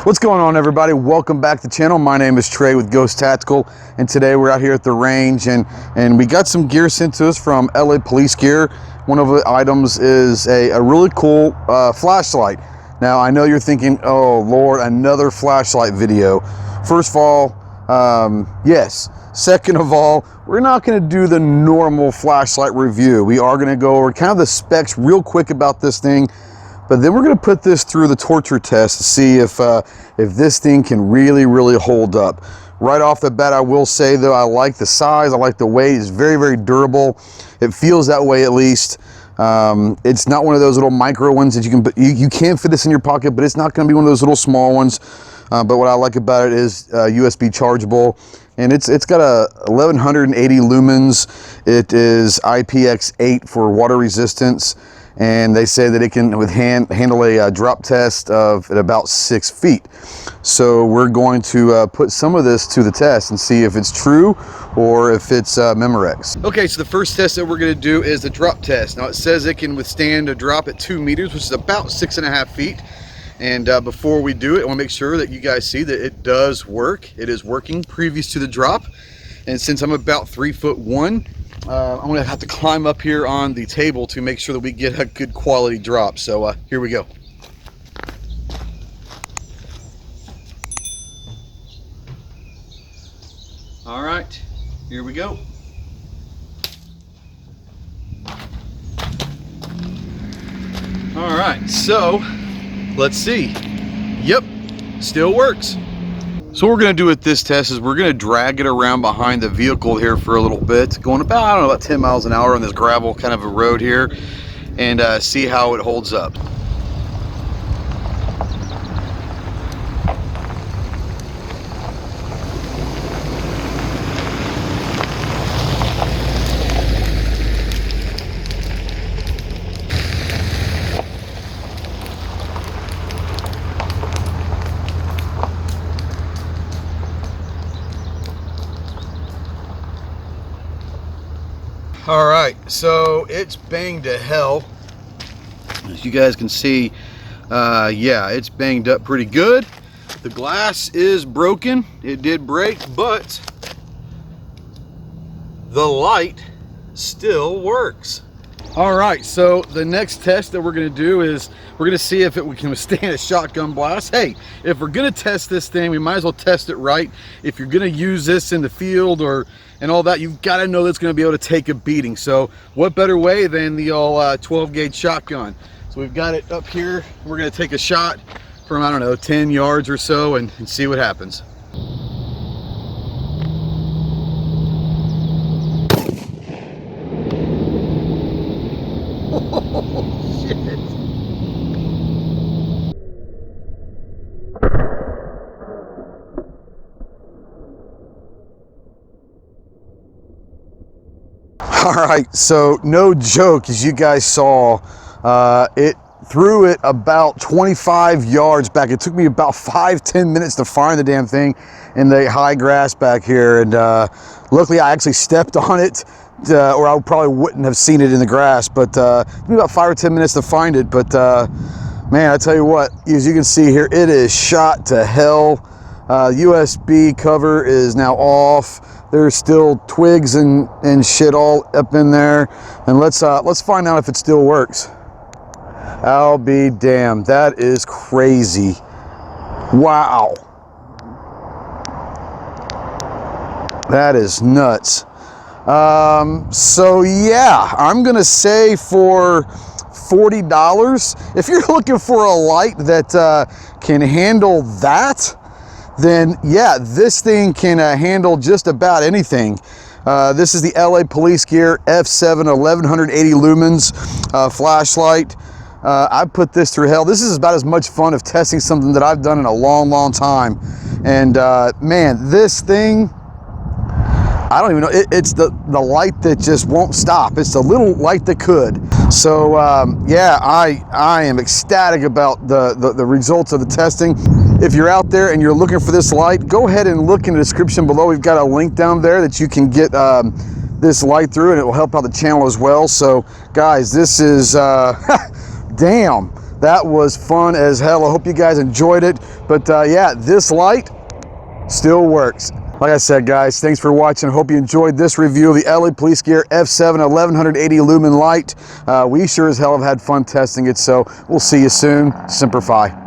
What's going on, everybody? Welcome back to the channel. My name is Trey with Ghost Tactical, and today we're out here at the range and we got some gear sent to us from LA Police Gear. One of the items is a really cool flashlight. Now, I know you're thinking, oh Lord, another flashlight video. First of all, yes. Second of all, we're not going to do the normal flashlight review. We are going to go over kind of the specs real quick about this thing. But then we're going to put this through the torture test to see if this thing can really hold up. Right off the bat, I will say though, I like the size, I like the weight. It's very durable. It feels that way at least. It's not one of those little micro ones that you can fit this in your pocket, but it's not going to be one of those little small ones. But what I like about it is USB chargeable, and it's got a 1180 lumens. It is IPX8 for water resistance. And they say that it can handle a drop test of at about 6 feet. So we're going to put some of this to the test and see if it's true or if it's Memorex. Okay, so the first test that we're going to do is the drop test. Now it says it can withstand a drop at 2 meters, which is about 6.5 feet. And before we do it, I want to make sure that you guys see that it does work. It is working previous to the drop. And since I'm about 3'1", I'm gonna have to climb up here on the table to make sure that we get a good quality drop. So here we go. All right, here we go. All right, so let's see. Yep, still works. So what we're going to do with this test is we're going to drag it around behind the vehicle here for a little bit, going about, I don't know, about 10 miles an hour on this gravel kind of a road here, and see how it holds up. All right, so it's banged to hell. As you guys can see, yeah, it's banged up pretty good. The glass is broken. It did break, but the light still works. All right, so the next test that we're gonna do is we're gonna see if we can withstand a shotgun blast. Hey, if we're gonna test this thing, we might as well test it right. If you're gonna use this in the field and all that, you've got to know that it's going to be able to take a beating. So what better way than the old 12 gauge shotgun? So we've got it up here. We're going to take a shot from, I don't know, 10 yards or so and see what happens. Oh, shit. All right, so no joke, as you guys saw, it threw it about 25 yards back. It took me about 5-10 minutes to find the damn thing in the high grass back here, and luckily I actually stepped on it, or I probably wouldn't have seen it in the grass, but it took me about 5 or 10 minutes to find it. But man, I tell you what, as you can see here, it is shot to hell. USB cover is now off. There's still twigs and shit all up in there, and let's find out if it still works. I'll be damned. That is crazy. Wow, that is nuts. So yeah, I'm gonna say for $40, if you're looking for a light that can handle that, then yeah, this thing can handle just about anything. This is the LA Police Gear F7 1180 lumens flashlight. I put this through hell. This is about as much fun of testing something that I've done in a long time. And man, this thing, I don't even know, it's the light that just won't stop. It's the little light that could. So yeah, I am ecstatic about the results of the testing. If you're out there and you're looking for this light, go ahead and look in the description below. We've got a link down there that you can get this light through, and it will help out the channel as well. So guys, this is damn, That was fun as hell. I hope you guys enjoyed it. But yeah, this light still works. Like I said, guys, thanks for watching. I hope you enjoyed this review of the LA Police Gear F7 1180 lumen light. We sure as hell have had fun testing it, so we'll see you soon. Semper Fi.